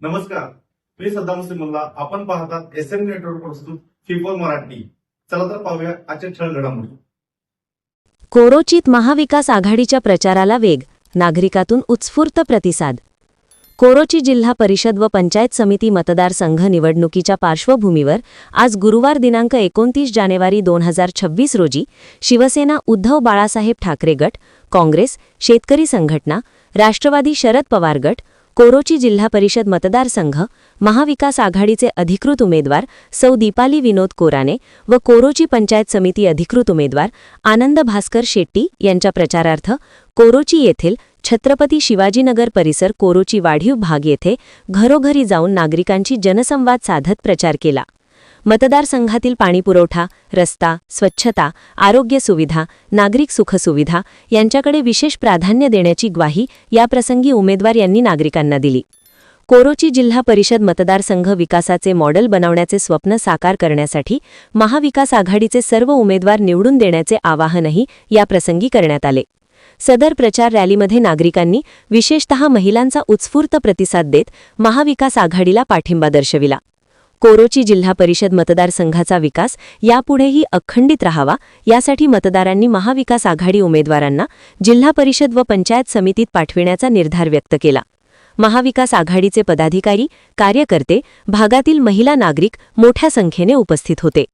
नमस्कार, मी सद्दाम मुस्लिमुल्ला. आपण पाहतात एसएम नेटवर्क प्रस्तुत फिफोल मराठी. चला तर पाहूया आजच्या ठळक घडामोडी. कोरोचीत महाविकास आघाडीच्या प्रचाराला वेग, नागरिकातून उत्स्फूर्त प्रतिसाद. कोरोची जिल्हा परिषद व पंचायत समिती मतदारसंघ निवडणुकीच्या पार्श्वभूमीवर आज गुरुवार दिनांक 29 जानेवारी 2026 रोजी शिवसेना उद्धव बाळासाहेब ठाकरे गट, काँग्रेस, शेतकरी संघटना, राष्ट्रवादी शरद पवार गट, कोरोची जिल्हा परिषद मतदारसंघ, महाविकास आघाडीचे अधिकृत उमेदवार सौ दीपाली विनोद कोराने व कोरोची पंचायत समिती अधिकृत उमेदवार आनंद भास्कर शेट्टी यांच्या प्रचारार्थ कोरोची येथील छत्रपती शिवाजीनगर परिसर कोरोची वाढीव भाग येथे घरोघरी जाऊन नागरिकांची जनसंवाद साधत प्रचार केला. मतदारसंघातील पाणीपुरवठा, रस्ता, स्वच्छता, आरोग्य सुविधा, नागरिक सुखसुविधा यांच्याकडे विशेष प्राधान्य देण्याची ग्वाही याप्रसंगी उमेदवार यांनी नागरिकांना दिली. कोरोची जिल्हा परिषद मतदारसंघ विकासाचे मॉडेल बनवण्याचे स्वप्न साकार करण्यासाठी महाविकास आघाडीचे सर्व उमेदवार निवडून देण्याचे आवाहनही याप्रसंगी करण्यात आले. सदर प्रचार रॅलीमध्ये नागरिकांनी विशेषतः महिलांचा उत्स्फूर्त प्रतिसाद देत महाविकास आघाडीला पाठिंबा दर्शविला. कोरोची जिल्हा परिषद मतदारसंघाचा विकास यापुढेही अखंडित राहावा यासाठी मतदारांनी महाविकास आघाडी उमेदवारांना जिल्हा परिषद व पंचायत समितीत पाठविण्याचा निर्धार व्यक्त केला. महाविकास आघाडीचे पदाधिकारी, कार्यकर्ते, भागातील महिला नागरिक मोठ्या संख्येने उपस्थित होते.